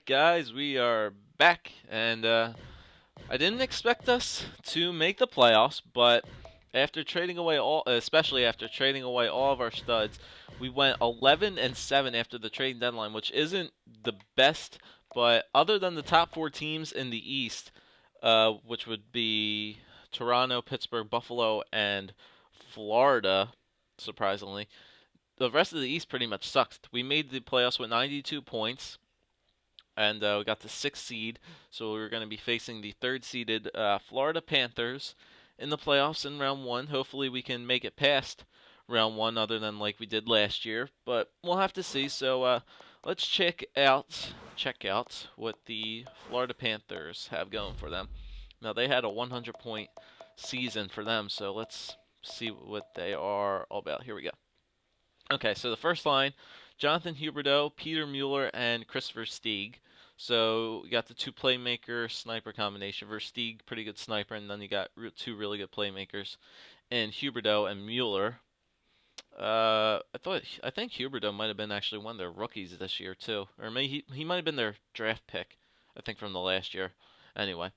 Alright guys, we are back, and I didn't expect us to make the playoffs, but after trading away especially after trading away all of our studs, we went 11 and 7 after the trading deadline, which isn't the best, but other than the top 4 teams in the East, which would be Toronto, Pittsburgh, Buffalo, and Florida, surprisingly, the rest of the East pretty much sucked. We made the playoffs with 92 points, and we got the 6th seed, so we're going to be facing the 3rd-seeded Florida Panthers in the playoffs in round one. Hopefully, we can make it past round one, other than like we did last year, but we'll have to see. So let's check out what the Florida Panthers have going for them. Now they had a 100-point season for them, so let's see what they are all about. Here we go. Okay, so the first line, Jonathan Huberdeau, Peter Mueller, and Christopher Stieg. So we got the two playmaker sniper combination. Versteeg, pretty good sniper, and then you got two really good playmakers, and Huberdeau and Mueller. I think Huberdeau might have been actually one of their rookies this year too, or maybe he might have been their draft pick. I think from the last year. Anyway,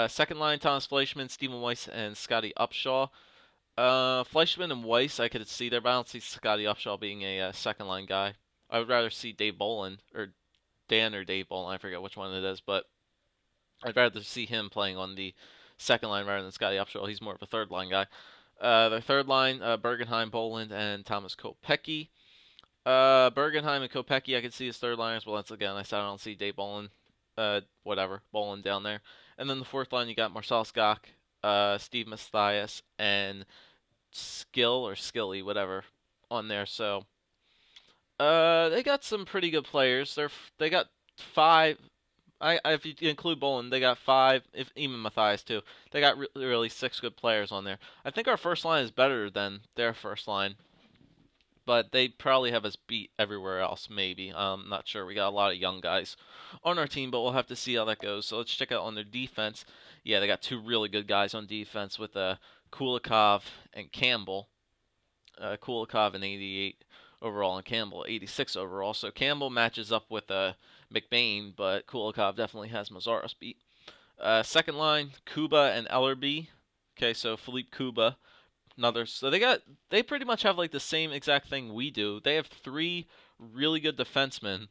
second line, Thomas Fleischman, Stephen Weiss, and Scotty Upshaw. Fleischman and Weiss, I could see there, but I don't see Scotty Upshaw being a second line guy. I would rather see Dave Bolin, or Dan or Dave Bolin, I forget which one it is, but I'd rather see him playing on the second line rather than Scotty Upshaw. He's more of a third line guy. The third line, Bergenheim, Boland, and Thomas Kopecky. Bergenheim and Kopecky, I could see as third liners. Well, once again, I said I don't see Dave Bolin, Bolin down there. And then the fourth line, you got Marcel Skok, Steve Mathias, and Skill or Skilly, whatever, on there. So, they got some pretty good players. They got five. If you include Bolin, they got five. If even Mathias too, they got really six good players on there. I think our first line is better than their first line, but they probably have us beat everywhere else. Maybe I'm not sure. We got a lot of young guys on our team, but we'll have to see how that goes. So let's check out on their defense. Yeah, they got two really good guys on defense with Kulikov and Campbell. Kulikov an 88 overall and Campbell 86 overall. So Campbell matches up with McBain, but Kulikov definitely has Mazaros beat. Second line, Kuba and Ellerby. Okay, so Philippe Kuba, another. So they pretty much have like the same exact thing we do. They have three really good defensemen,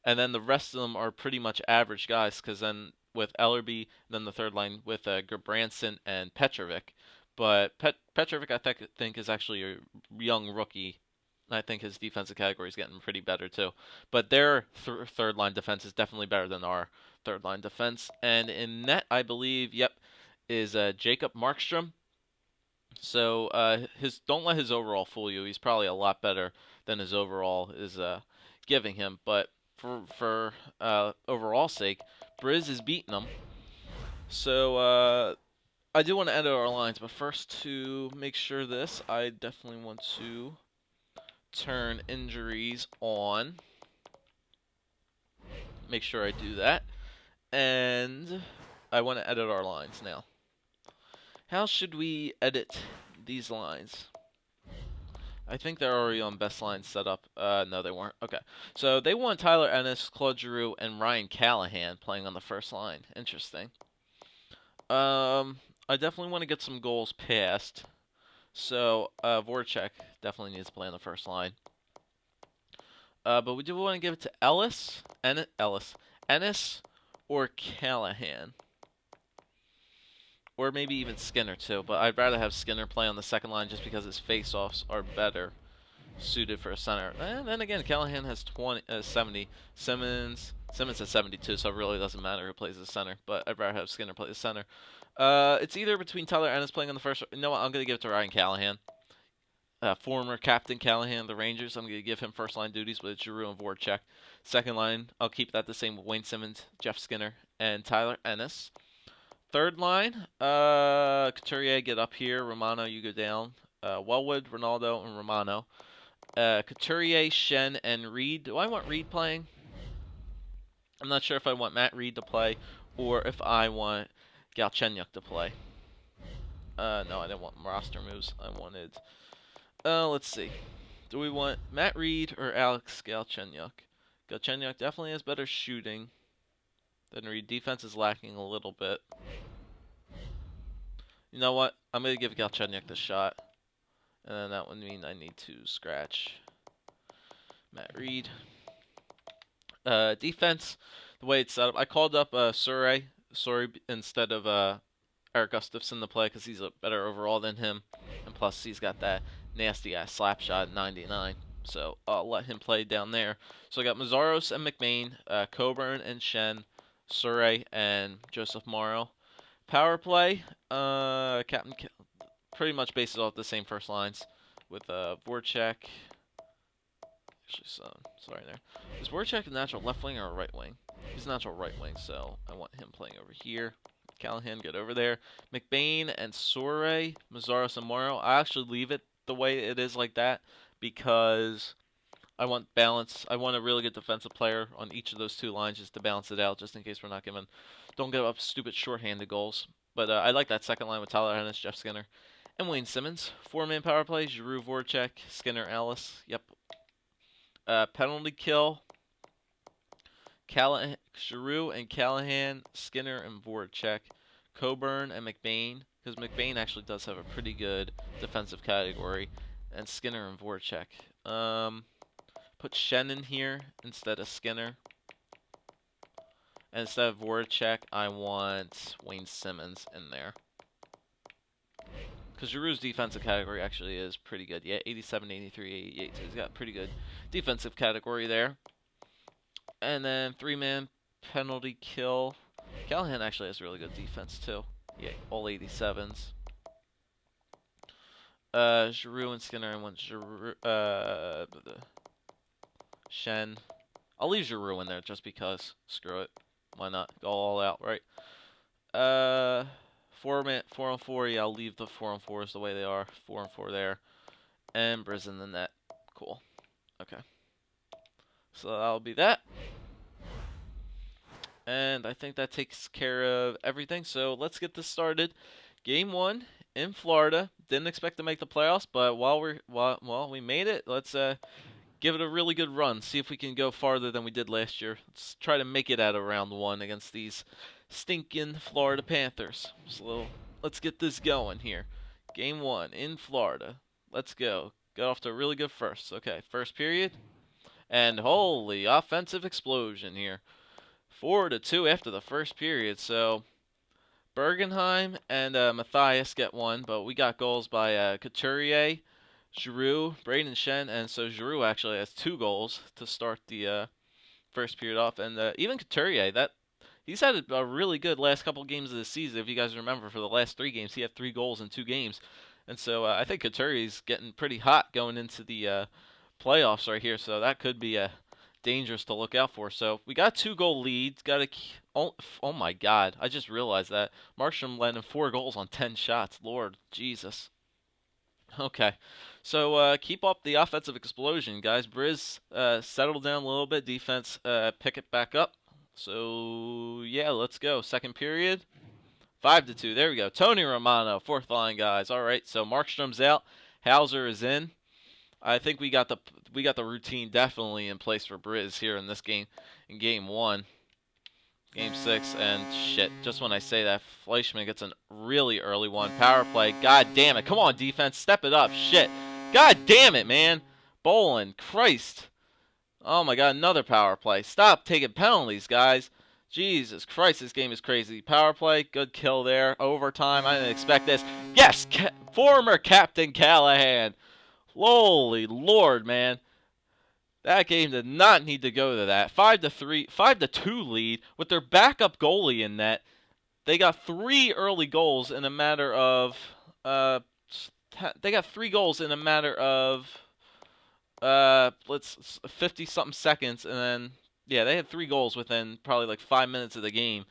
and then the rest of them are pretty much average guys. Because then with Ellerby, then the third line with Gerbranson and Petrovic. But Petrovic, I think, is actually a young rookie. I think his defensive category is getting pretty better too. But their third line defense is definitely better than our third line defense. And in net, I believe, is Jacob Markstrom. So don't let his overall fool you. He's probably a lot better than his overall is giving him. But for overall sake, Briz is beating him. So I do want to edit our lines, but first to make sure this, I definitely want to turn injuries on. Make sure I do that. And I want to edit our lines now. How should we edit these lines? I think they're already on best line setup. No, they weren't. Okay. So they want Tyler Ennis, Claude Giroux, and Ryan Callahan playing on the first line. Interesting. I definitely want to get some goals passed. So, Voracek definitely needs to play on the first line. But we do want to give it to Ennis, or Callahan. Or maybe even Skinner, too. But I'd rather have Skinner play on the second line just because his face-offs are better suited for a center. And then again, Callahan has 70. Simmons has 72, so it really doesn't matter who plays the center. But I'd rather have Skinner play the center. It's either between Tyler Ennis playing on the first. No, I'm going to give it to Ryan Callahan. Former captain Callahan of the Rangers. I'm going to give him first line duties with Giroux and Voracek. Second line, I'll keep that the same with Wayne Simmons, Jeff Skinner, and Tyler Ennis. Third line, Couturier, get up here. Romano, you go down. Wellwood, Ronaldo, and Romano. Couturier, Shen, and Reed. Do I want Reed playing? I'm not sure if I want Matt Reed to play or if I want Galchenyuk to play. No, I didn't want roster moves. I wanted... let's see. Do we want Matt Reed or Alex Galchenyuk? Galchenyuk definitely has better shooting than Reed. Defense is lacking a little bit. You know what? I'm going to give Galchenyuk the shot. And then that would mean I need to scratch Matt Reed. Defense, the way it's set up, I called up Surrey instead of Eric Gustafson to play because he's a better overall than him. And plus, he's got that nasty ass slap shot at 99. So I'll let him play down there. So I got Mazzaros and McBain, Coburn and Shen, Surrey and Joseph Morrow. Power play, Captain pretty much bases off the same first lines with Voracek. Actually, sorry there. Is Voracek a natural left wing or a right wing? He's a natural right wing, so I want him playing over here. Callahan, get over there. McBain and Surrey, Mazzaros and Morrow. I actually leave it the way it is like that because I want balance. I want a really good defensive player on each of those two lines just to balance it out, just in case we're not don't give up stupid shorthanded goals. But I like that second line with Tyler Hennis, Jeff Skinner, and Wayne Simmons. 4-man power play, Giroux, Voracek, Skinner, Ellis. Yep. Penalty kill, Giroux and Callahan, Skinner and Voracek, Coburn and McBain, because McBain actually does have a pretty good defensive category, and Skinner and Voracek. Put Shen in here instead of Skinner. And instead of Voracek, I want Wayne Simmons in there. Because Giroux's defensive category actually is pretty good. Yeah, 87, 83, 88. So he's got a pretty good defensive category there. And then 3-man penalty kill. Callahan actually has really good defense too. Yeah, all 87s. Giroux and Skinner. I want Shen. I'll leave Giroux in there just because. Screw it. Why not? Go all out, right? 4-on-4. Yeah, I'll leave the 4-on-4s the way they are. 4-on-4 there. And Briz in the net. Cool. Okay. So that'll be that. And I think that takes care of everything. So let's get this started. Game 1 in Florida. Didn't expect to make the playoffs, but while we made it, let's give it a really good run. See if we can go farther than we did last year. Let's try to make it out of round 1 against these stinking Florida Panthers. So let's get this going here. Game 1 in Florida. Let's go. Got off to a really good first. Okay, first period. And holy offensive explosion here. 4-2 after the first period. So Bergenheim and Matthias get one, but we got goals by Couturier, Giroux, Braden Shen, and so Giroux actually has 2 goals to start the first period off. And even Couturier, he's had a really good last couple games of the season. If you guys remember, for the last 3 games, he had 3 goals in 2 games. And so I think Couturier's getting pretty hot going into the playoffs right here. So that could be dangerous to look out for. So we got 2-goal leads. Oh my God! I just realized that Markstrom led in 4 goals on 10 shots. Lord Jesus. Okay, so keep up the offensive explosion, guys. Briz settled down a little bit. Defense pick it back up. So yeah, let's go. Second period, 5-2. There we go. Tony Romano, 4th line, guys. All right, so Markstrom's out. Hauser is in. I think we got the routine definitely in place for Briz here in this game, in game 1. Game 6, and shit, just when I say that, Fleischman gets a really early one. Power play. God damn it. Come on, defense. Step it up. Shit. God damn it, man. Bolin. Christ. Oh my God, another power play. Stop taking penalties, guys. Jesus Christ, this game is crazy. Power play. Good kill there. Overtime. I didn't expect this. Yes! Former Captain Callahan. Holy Lord, man. That game did not need to go to that. 5-2 lead with their backup goalie in net. They got 3 early goals in a matter of 50 something seconds, and then yeah, they had 3 goals within probably like 5 minutes of the game.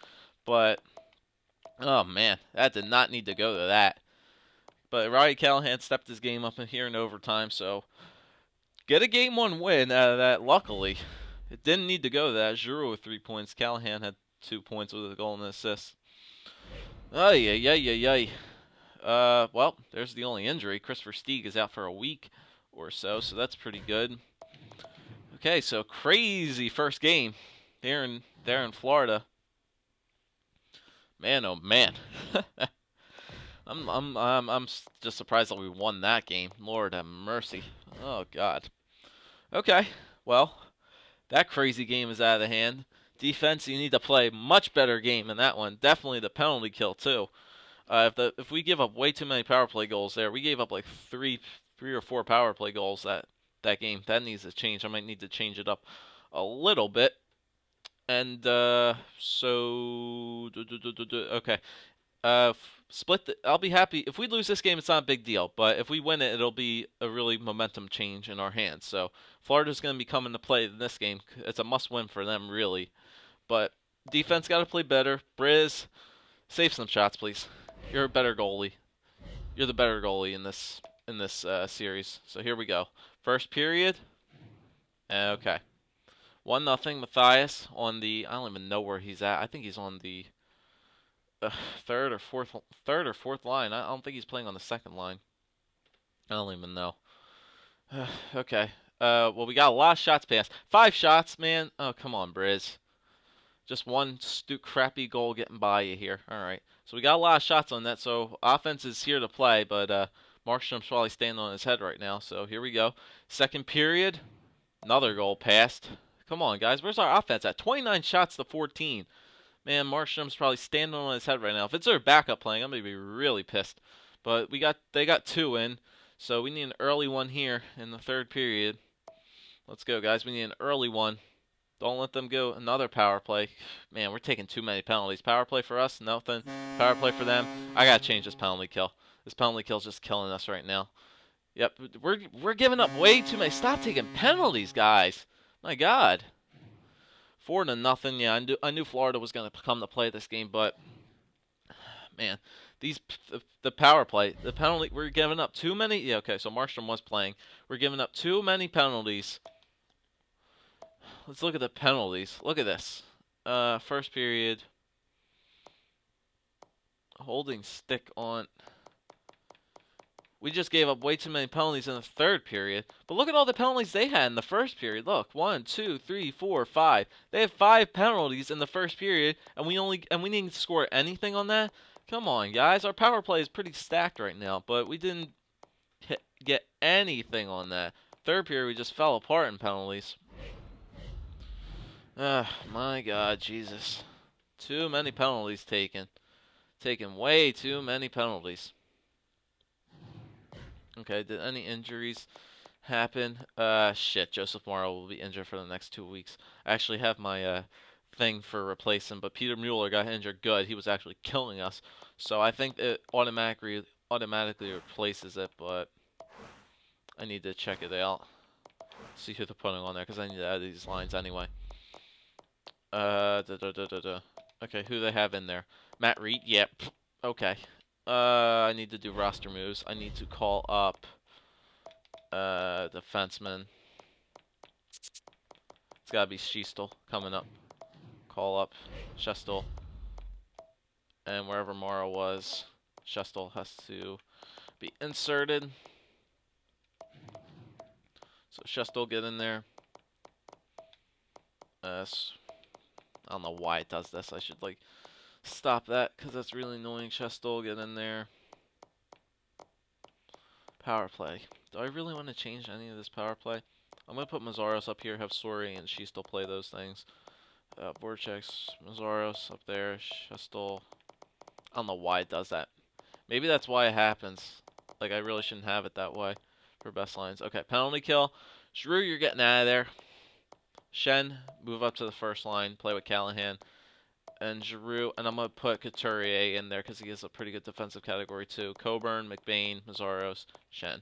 But oh man, that did not need to go to that. But Roddy Callahan stepped his game up in here in overtime, so get a game 1 win out of that. Luckily, it didn't need to go to that. Giroux with 3 points. Callahan had 2 points with a goal and an assist. Ay. Well, there's the only injury. Christopher Stieg is out for a week or so, so that's pretty good. Okay, so crazy first game there in Florida. Man, oh man. I'm just surprised that we won that game. Lord have mercy. Oh God. Okay. Well, that crazy game is out of the hand. Defense, you need to play much better game in that one. Definitely the penalty kill too. If we give up way too many power play goals there, we gave up like three or four power play goals that game. That needs to change. I might need to change it up a little bit. And okay. Split. I'll be happy if we lose this game. It's not a big deal, but if we win it, it'll be a really momentum change in our hands. So Florida's going to be coming to play in this game. It's a must-win for them, really. But defense got to play better. Briz, save some shots, please. You're a better goalie. You're the better goalie in this series. So here we go. First period. Okay. 1-0 Matthias on the. I don't even know where he's at. I think he's on the third or fourth line. I don't think he's playing on the second line. I don't even know. Okay. Well, we got a lot of shots passed. 5 shots, man. Oh, come on, Briz. Just one crappy goal getting by you here. All right. So we got a lot of shots on that. So offense is here to play, but Markstrom's probably standing on his head right now. So here we go. Second period. Another goal passed. Come on, guys. Where's our offense at? 29 shots to 14. Man, Markstrom's probably standing on his head right now. If it's their backup playing, I'm gonna be really pissed. But they got 2 in, so we need an early one here in the third period. Let's go, guys. We need an early one. Don't let them go another power play. Man, we're taking too many penalties. Power play for us, nothing. Power play for them. I gotta change this penalty kill. This penalty kill's just killing us right now. Yep, we're giving up way too many. Stop taking penalties, guys. My God. 4-0. Yeah, I knew Florida was going to come to play this game, but man, the power play, the penalty, we're giving up too many. Yeah, okay, so Markstrom was playing. We're giving up too many penalties. Let's look at the penalties. Look at this. First period, holding stick on. We just gave up way too many penalties in the third period. But look at all the penalties they had in the first period. Look, 1, 2, 3, 4, 5. They have 5 penalties in the first period, and we didn't score anything on that. Come on, guys. Our power play is pretty stacked right now, but we didn't get anything on that. Third period, we just fell apart in penalties. My God, Jesus. Too many penalties taken. Taken way too many penalties. Okay, did any injuries happen? Shit, Joseph Morrow will be injured for the next 2 weeks. I actually have my thing for replacing, but Peter Mueller got injured good. He was actually killing us. So I think it automatically replaces it, but I need to check it out. See who they're putting on there, because I need to add these lines anyway. Okay, who they have in there? Matt Reed? Yep. Okay. I need to do roster moves. I need to call up defenseman. It's gotta be Schiestel coming up. Call up Shestel. And wherever Morrow was, Shestel has to be inserted. So Shestel, get in there. I don't know why it does this. I should stop that, because that's really annoying. Shestel, get in there. Power play. Do I really want to change any of this power play? I'm going to put Mazzaros up here, have Sori and Schiestel play those things. Vortex, Mazzaros up there, Shestel. I don't know why it does that. Maybe that's why it happens. I really shouldn't have it that way for best lines. Okay, penalty kill. Giroux, you're getting out of there. Shen, move up to the first line, play with Callahan. And Giroux, and I'm going to put Couturier in there because he has a pretty good defensive category too. Coburn, McBain, Mazzaros, Shen.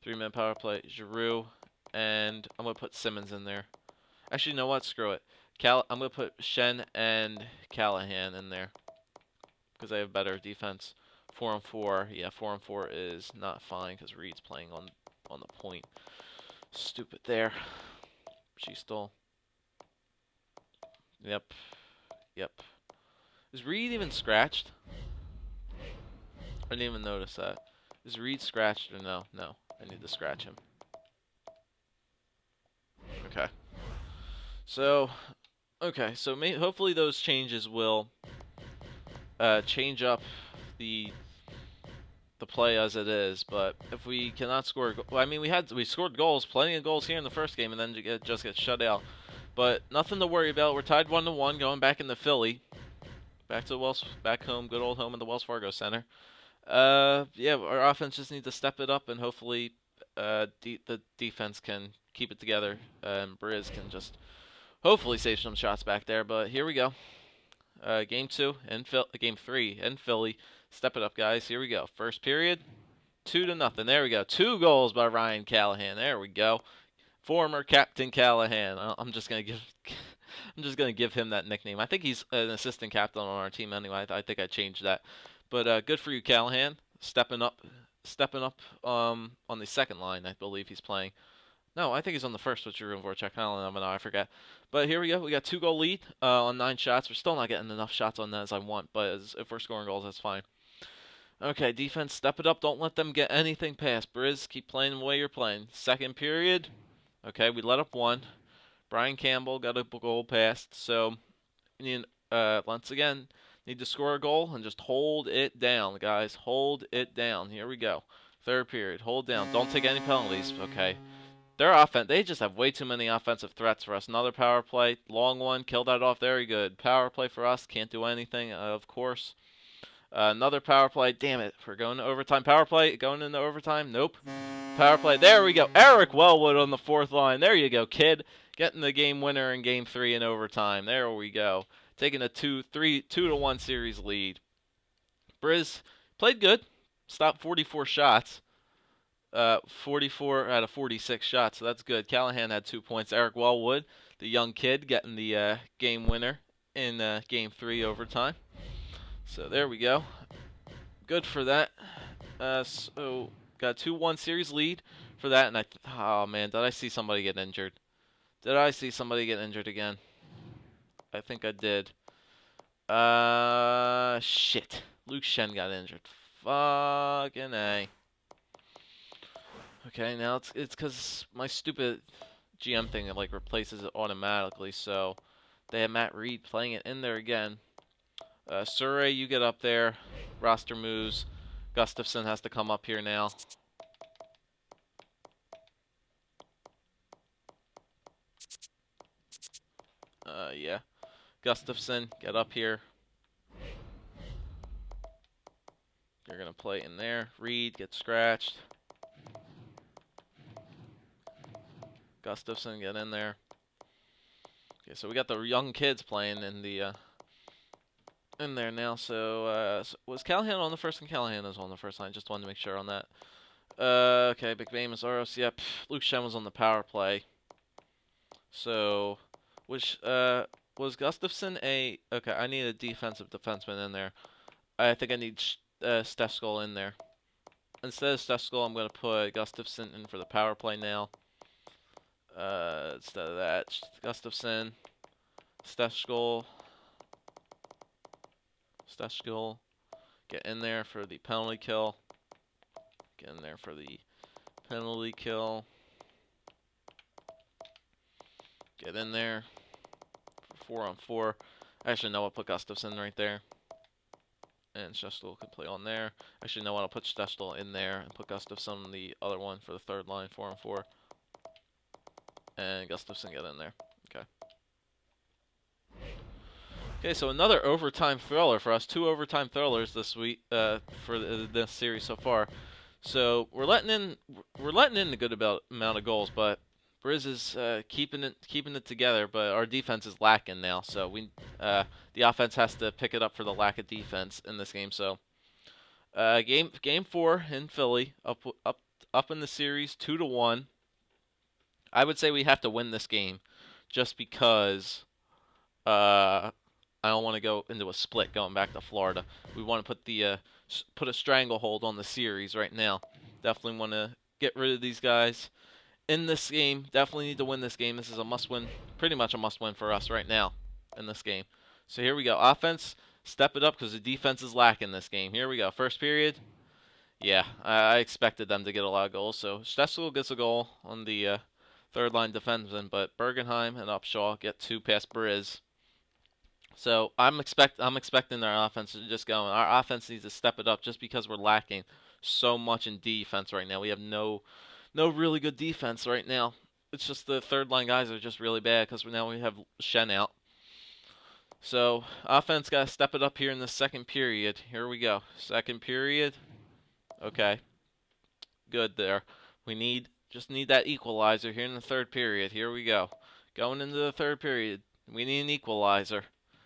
3-man power play, Giroux, and I'm going to put Simmons in there. Actually, you know what? Screw it. I'm going to put Shen and Callahan in there because they have better defense. 4-on-4. Yeah, 4-on-4 is not fine because Reed's playing on the point. Stupid there. She stole. Yep. Yep. Is Reed even scratched? I didn't even notice that. Is Reed scratched or no? No. I need to scratch him. Okay. So, okay. So hopefully those changes will change up the play as it is. But if we cannot score, well, I mean, we scored goals, plenty of goals here in the first game, and then just get shut out. But nothing to worry about. We're tied 1-1, going back into Philly, back home, good old home in the Wells Fargo Center. Yeah, our offense just needs to step it up, and hopefully, the defense can keep it together, and Briz can just hopefully save some shots back there. But here we go. Game 2 and Game 3 in Philly. Step it up, guys. Here we go. First period, 2-0. There we go. 2 goals by Ryan Callahan. There we go. Former Captain Callahan. I'm just gonna give him that nickname. I think he's an assistant captain on our team anyway. I think I changed that. But good for you, Callahan. Stepping up on the second line. I believe he's playing. No, I think he's on the first with Drew and Voracek. I don't know. I forget. But here we go. We got 2-goal lead on 9 shots. We're still not getting enough shots on that as I want, but if we're scoring goals, that's fine. Okay, defense, step it up. Don't let them get anything past. Briz, keep playing the way you're playing. Second period. Okay, we let up 1. Brian Campbell got a goal passed. So, once again, need to score a goal and just hold it down, guys. Hold it down. Here we go. Third period. Hold down. Don't take any penalties. Okay. Their offense, they just have way too many offensive threats for us. Another power play, long one, kill that off, very good. Power play for us, can't do anything, of course. Another power play, damn it, we're going to overtime. Power play, going into overtime, nope. Power play, there we go. Eric Wellwood on the 4th line, there you go, kid. Getting the game winner in Game 3 in overtime, there we go. Taking a 2-1 series lead. Briz played good, stopped 44 shots. 44 out of 46 shots, so that's good. Callahan had 2 points. Eric Wellwood, the young kid, getting the game winner in Game 3 overtime. So there we go. Good for that. So got a 2-1 series lead for that, and oh man, did I see somebody get injured? Did I see somebody get injured again? I think I did. Shit. Luke Shen got injured. Fucking A. Okay, now it's because my stupid GM thing like replaces it automatically. So they have Matt Reed playing it in there again. Surrey, you get up there. Roster moves. Gustafson has to come up here now. Yeah. Gustafson, get up here. You're gonna play in there. Reed gets scratched. Gustafson, get in there. Okay, so we got the young kids playing in the in there now. So was Callahan on the first? And Callahan is on the first line. Just wanted to make sure on that. Okay, Big Bame is Oros. Yep. Luke Shen was on the power play. So, was Gustafson a? Okay, I need a defensive defenseman in there. I think I need Steskol in there. Instead of Steskol, I'm gonna put Gustafson in for the power play now. Instead of that, Gustafson, Steskol, get in there for the penalty kill. Get in there for the penalty kill. Get in there for 4-on-4. Actually, no, I'll put Gustafson right there. And Steskol can play on there. Actually, no, I'll put Steskol in there and put Gustafson on the other one for the third line, 4-on-4. And Gustafson get in there. Okay. Okay, so another overtime thriller for us. 2 overtime thrillers this week for this series so far. So we're letting in a good amount of goals, but Briz is keeping it together. But our defense is lacking now, so the offense has to pick it up for the lack of defense in this game. So game 4 in Philly, up in the series, 2-1. I would say we have to win this game, just because I don't want to go into a split going back to Florida. We want to put a stranglehold on the series right now. Definitely want to get rid of these guys in this game. Definitely need to win this game. This is a must-win, pretty much a must-win for us right now in this game. So here we go. Offense, step it up because the defense is lacking this game. Here we go. First period. Yeah, I expected them to get a lot of goals. So Stessel gets a goal on the third line defensemen, but Bergenheim and Upshaw get 2 past Briz. So I'm expecting our offense to just go. Our offense needs to step it up just because we're lacking so much in defense right now. We have no really good defense right now. It's just the third line guys are just really bad because now we have Shen out. So offense got to step it up here in the second period. Here we go. Second period. Okay. Good there. We just need that equalizer here in the third period. Here we go. Going into the third period. We need an equalizer.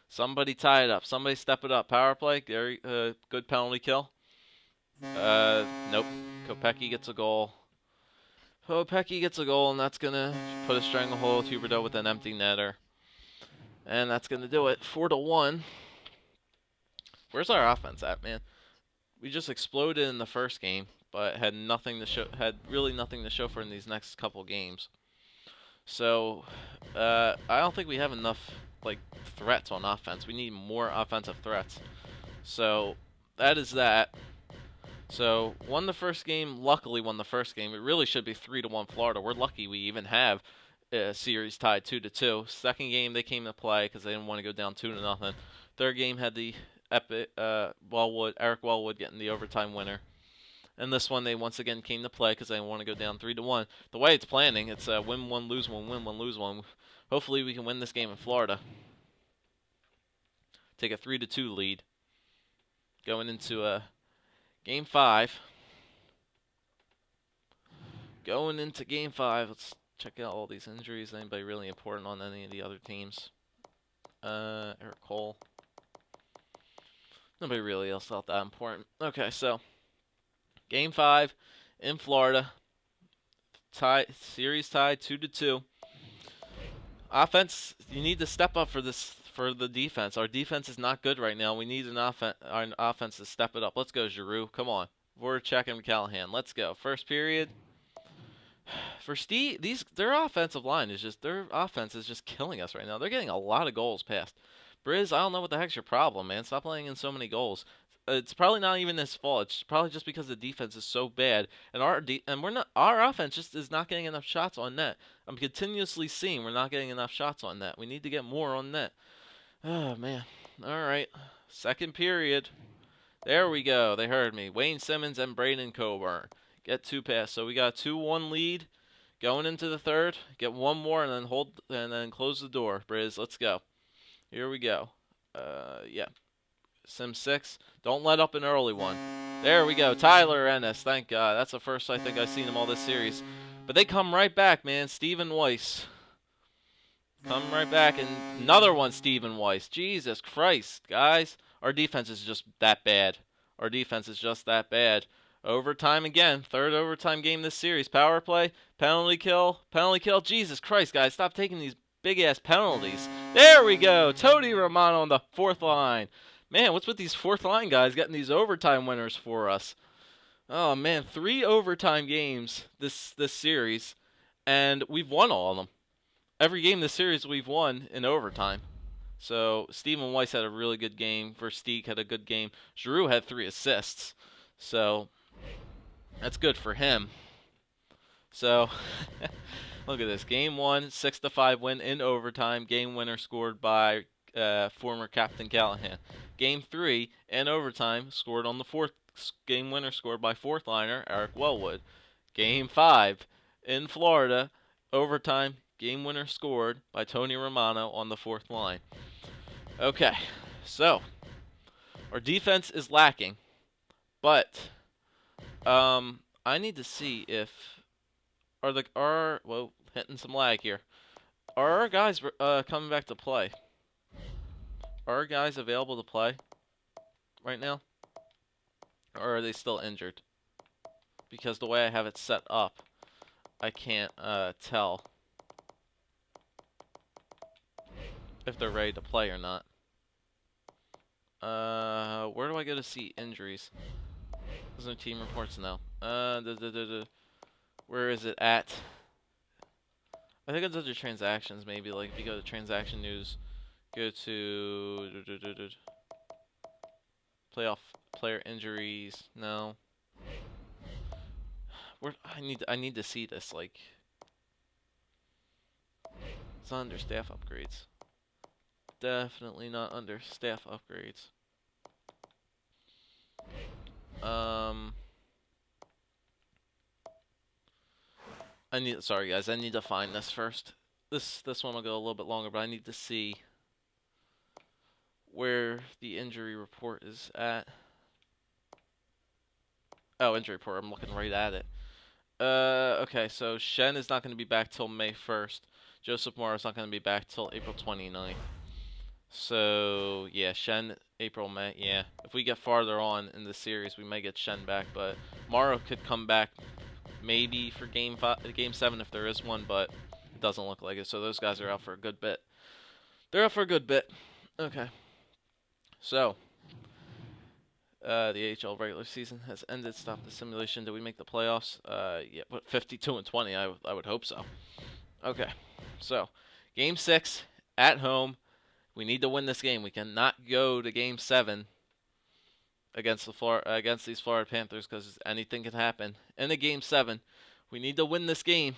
Somebody tie it up. Somebody step it up. Power play. Good penalty kill. Nope. Kopecky gets a goal. Kopecky gets a goal, and that's going to put a stranglehold with Huberdeau with an empty netter. And that's going to do it. 4-1. Where's our offense at, man? We just exploded in the first game, but had really nothing to show for in these next couple games. So, I don't think we have enough threats on offense. We need more offensive threats. So, that is that. So, won the first game. Luckily won the first game. It really should be 3-1 Florida. We're lucky we even have a series tied 2-2. Second game they came to play because they didn't want to go down 2-0. Third game had the epic Eric Wellwood getting the overtime winner. And this one they once again came to play because they didn't want to go down 3-1. The way it's planning, it's win one, lose one, win one, lose one. Hopefully we can win this game in Florida. Take a 3-2 lead. Going into Game 5. Going into Game 5, let's check out all these injuries. Anybody really important on any of the other teams? Eric Cole. Nobody really else thought that important. Okay, so Game 5 in Florida. Series tied 2-2. Offense, you need to step up for the defense. Our defense is not good right now. We need our offense to step it up. Let's go, Giroux. Come on. Voracek and Callahan. Let's go. First period. For Steve, their offensive line their offense is just killing us right now. They're getting a lot of goals past. Briz, I don't know what the heck's your problem, man. Stop playing in so many goals. It's probably not even his fault. It's probably just because the defense is so bad, and our offense just is not getting enough shots on net. I'm continuously seeing we're not getting enough shots on net. We need to get more on net. Oh man. All right. Second period. There we go. They heard me. Wayne Simmons and Braden Coburn get 2 passes. So we got a 2-1 lead going into the third. Get one more and then close the door. Briz, let's go. Here we go. Yeah. Sim 6. Don't let up an early one. There we go. Tyler Ennis. Thank God. That's the first I think I've seen him all this series. But they come right back, man. Steven Weiss. Come right back. And another one, Steven Weiss. Jesus Christ, guys. Our defense is just that bad. Our defense is just that bad. Overtime again. Third overtime game this series. Power play. Penalty kill. Penalty kill. Jesus Christ, guys. Stop taking these big-ass penalties. There we go. Tony Romano on the fourth line. Man, what's with these fourth line guys getting these overtime winners for us? Oh, man. 3 overtime games this series, and we've won all of them. Every game this series we've won in overtime. So, Steven Weiss had a really good game. Versteeg had a good game. Giroux had 3 assists. So, that's good for him. So, look at this. Game 1, 6-5 win in overtime. Game winner scored by former captain Callahan. Game 3, in overtime, scored on the fourth. Game winner scored by fourth liner Eric Wellwood. Game 5, in Florida, overtime. Game winner scored by Tony Romano on the fourth line. Okay, so our defense is lacking, but I need to see if hitting some lag here. Are our guys coming back to play? Are our guys available to play right now, or are they still injured? Because the way I have it set up, I can't tell if they're ready to play or not. Where do I go to see injuries? There's no team reports now. Where is it at? I think it's under transactions, maybe. Like if you go to transaction news, go to playoff player injuries. No. I need to see this. Like, It's not under staff upgrades. Definitely not under staff upgrades. Sorry guys, I need to find this first. This one will go a little bit longer, but I need to see where the injury report is at. Oh, injury report. I'm looking right at it. Okay, so Shen is not going to be back till May 1st. Joseph Morrow is not going to be back till April 29th. So, yeah, Shen, April, May. Yeah, if we get farther on in the series, we may get Shen back, but Morrow could come back maybe for Game 7 if there is one, but it doesn't look like it. So those guys are out for a good bit. They're out for a good bit. Okay. So, the AHL regular season has ended. Stop the simulation. Did we make the playoffs? Yeah, but 52-20. I would hope so. Okay, so Game 6 at home. We need to win this game. We cannot go to Game 7 against these Florida Panthers because anything can happen. In a Game 7, we need to win this game.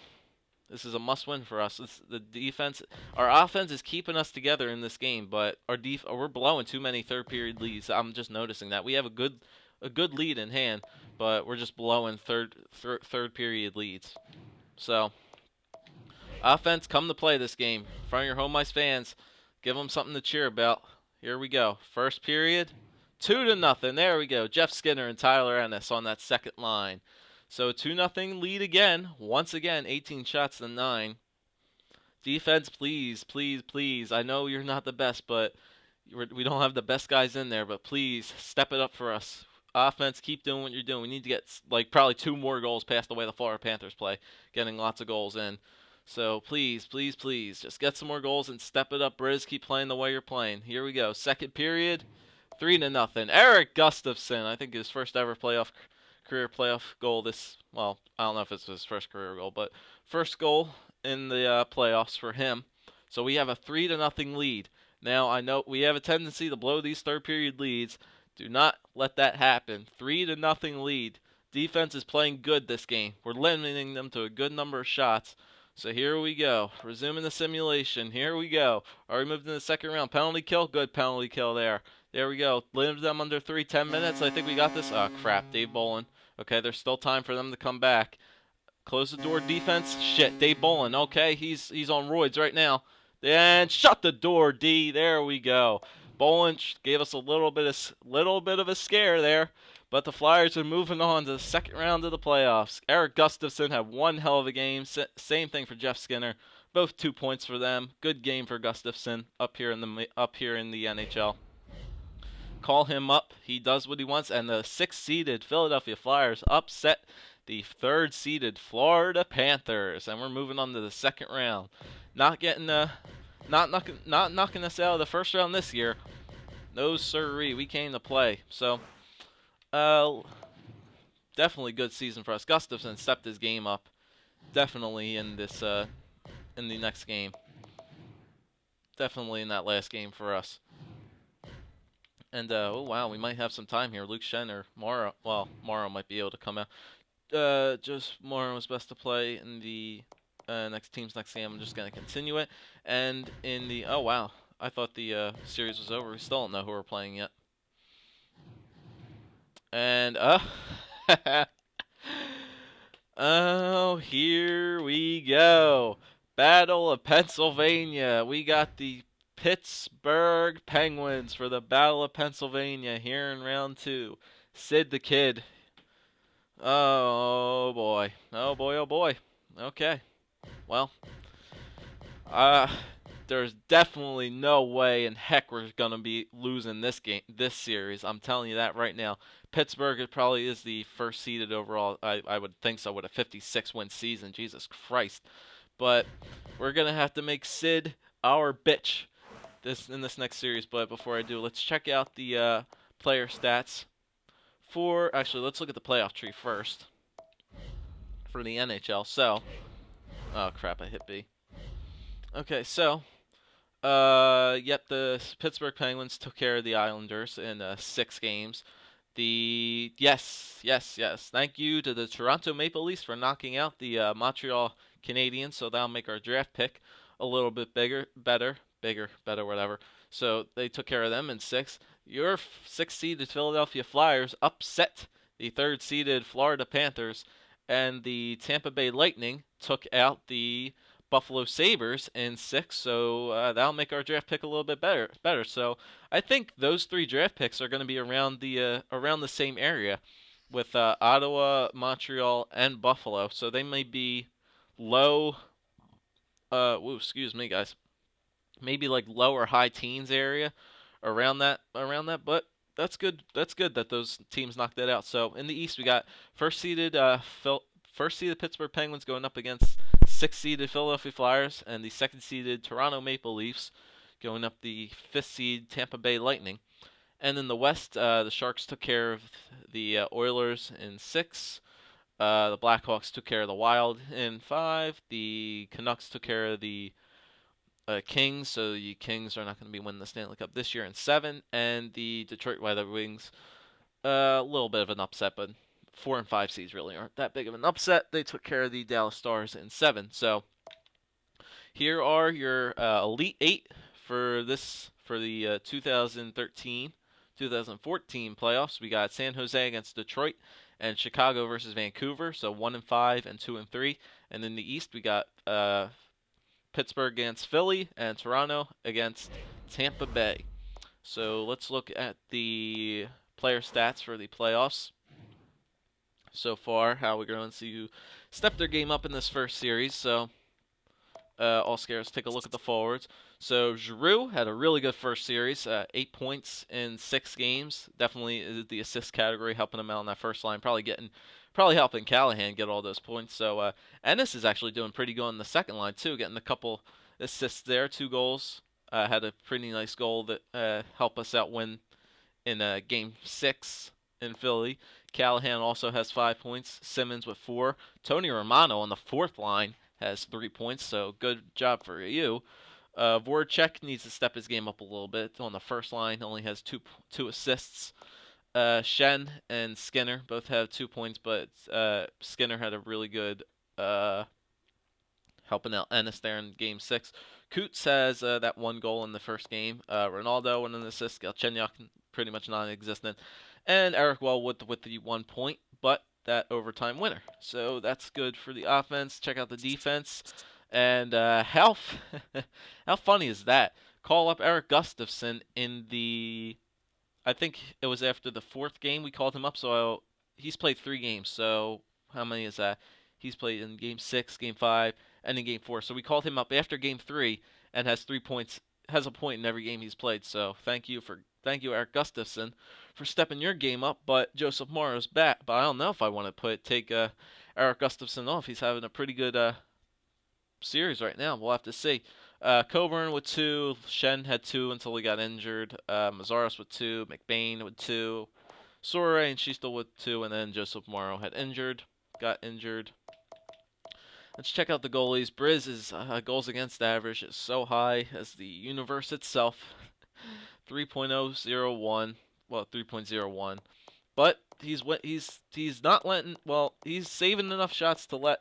This is a must-win for us. The defense, our offense is keeping us together in this game, but we're blowing too many third-period leads. I'm just noticing that we have a good lead in hand, but we're just blowing third-period leads. So, offense, come to play this game. In front of your home ice fans, give them something to cheer about. Here we go. First period, 2-0. There we go. Jeff Skinner and Tyler Ennis on that second line. So 2-0 lead again. Once again, 18 shots to 9. Defense, please, please, please. I know you're not the best, but we don't have the best guys in there. But please, step it up for us. Offense, keep doing what you're doing. We need to get probably 2 more goals past the way the Florida Panthers play, getting lots of goals in. So please, please, please, just get some more goals and step it up, Briz. Keep playing the way you're playing. Here we go. Second period, 3-0. Eric Gustafsson, I think his first ever career playoff goal I don't know if it's his first career goal, but first goal in the playoffs for him. So we have a 3-0 lead. Now, I know we have a tendency to blow these third period leads. Do not let that happen. 3-0 lead. Defense is playing good this game. We're limiting them to a good number of shots. So here we go. Resuming the simulation. Here we go. Already moved in the second round. Penalty kill. Good penalty kill there. There we go. Limit them under 10 minutes. I think we got this. Oh, crap. Dave Bolin. Okay, there's still time for them to come back. Close the door, defense. Shit, Dave Bolin. Okay, he's on roids right now. And shut the door, D. There we go. Bolin gave us a little bit of a scare there. But the Flyers are moving on to the second round of the playoffs. Eric Gustafsson had one hell of a game. Same thing for Jeff Skinner. Both 2 points for them. Good game for Gustafsson up here in the NHL. Call him up. He does what he wants. And the 6th-seeded Philadelphia Flyers upset the 3rd-seeded Florida Panthers. And we're moving on to the second round. Not knocking us out of the first round this year. No sirree. We came to play. So, definitely good season for us. Gustafsson stepped his game up. Definitely in this in the next game. Definitely in that last game for us. And, oh wow, we might have some time here. Luke Shen or Morrow. Well, Morrow might be able to come out. Just Morrow was best to play in the next game. I'm just going to continue it. And in the... Oh, wow. I thought the series was over. We still don't know who we're playing yet. And, oh, here we go. Battle of Pennsylvania. We got the Pittsburgh Penguins for the Battle of Pennsylvania here in round 2. Sid the Kid. Oh boy. Oh boy, oh boy. Okay. Well, there's definitely no way in heck we're going to be losing this series. I'm telling you that right now. Pittsburgh probably is the first seeded overall. I would think so with a 56-win season. Jesus Christ. But we're going to have to make Sid our bitch in this next series. But before I do, let's check out the player stats actually, let's look at the playoff tree first for the NHL. So, oh crap, I hit B. Okay, so, yep, the Pittsburgh Penguins took care of the Islanders in 6 games. Yes. Thank you to the Toronto Maple Leafs for knocking out the Montreal Canadiens, so that'll make our draft pick a little bit better, whatever. So they took care of them in 6. Your 6th-seeded Philadelphia Flyers upset the 3rd-seeded Florida Panthers, and the Tampa Bay Lightning took out the Buffalo Sabres in 6. So that'll make our draft pick a little bit better. So I think those 3 draft picks are going to be around the same area, with Ottawa, Montreal, and Buffalo. So they may be low. Excuse me, guys. Maybe like low or high teens area, around that. But that's good. That's good that those teams knocked that out. So in the East, we got first seeded Pittsburgh Penguins going up against 6th-seeded Philadelphia Flyers, and the 2nd-seeded Toronto Maple Leafs going up the 5th-seed Tampa Bay Lightning. And in the West, the Sharks took care of the Oilers in 6. The Blackhawks took care of the Wild in 5. The Canucks took care of the Kings, so the Kings are not going to be winning the Stanley Cup this year in 7. And the Detroit Red Wings, a little bit of an upset, but 4 and 5 seeds really aren't that big of an upset. They took care of the Dallas Stars in 7. So here are your Elite 8 for the 2013-2014 playoffs. We got San Jose against Detroit, and Chicago versus Vancouver. So 1 and 5 and 2 and 3. And in the East, we got Pittsburgh against Philly, and Toronto against Tampa Bay. So let's look at the player stats for the playoffs so far, how we're going to step their game up in this first series. So all scares, take a look at the forwards. So Giroux had a really good first series, 8 points in 6 games. Definitely is the assist category, helping him out on that first line. Probably helping Callahan get all those points. So Ennis is actually doing pretty good on the second line too, getting a couple assists there, 2 goals. Had a pretty nice goal that helped us out win in Game 6 in Philly. Callahan also has 5 points. Simmons with 4. Tony Romano on the 4th line has 3 points, so good job for you. Voracek needs to step his game up a little bit. On the first line, only has two assists. Shen and Skinner both have 2 points, but Skinner had a really good helping out Ennis there in Game 6. Coots has that 1 goal in the first game. Ronaldo with an assist. Galchenyuk pretty much non-existent. And Eric Wellwood with the 1 point, but that overtime winner. So that's good for the offense. Check out the defense. And how funny is that? Call up Eric Gustafsson in the, I think it was after the 4th game we called him up. So he's played 3 games. So how many is that? He's played in Game 6, Game 5, and in Game 4. So we called him up after Game 3 and has 3 points. Has a point in every game he's played. So thank you, Eric Gustafsson, for stepping your game up. But Joseph Morrow's back. But I don't know if I want to take Eric Gustafsson off. He's having a pretty good series right now. We'll have to see. Coburn with 2. Shen had 2 until he got injured. Mazaris with 2. McBain with 2. Sore and Schiestel with 2. And then Joseph Morrow got injured. Let's check out the goalies. Briz's goals against average is so high as the universe itself. 3.001. Well, 3.01. But he's not letting. Well, he's saving enough shots to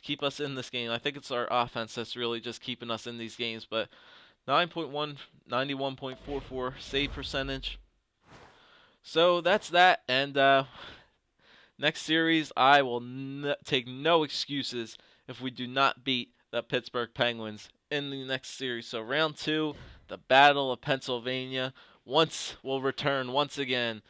keep us in this game. I think it's our offense that's really just keeping us in these games. But 9.1, 91.44 save percentage. So that's that. And next series, I will take no excuses if we do not beat the Pittsburgh Penguins in the next series. So round 2, the Battle of Pennsylvania, will return once again,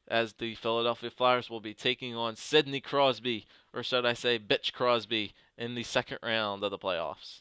as the Philadelphia Flyers will be taking on Sidney Crosby, or should I say Bitch Crosby, in the second round of the playoffs.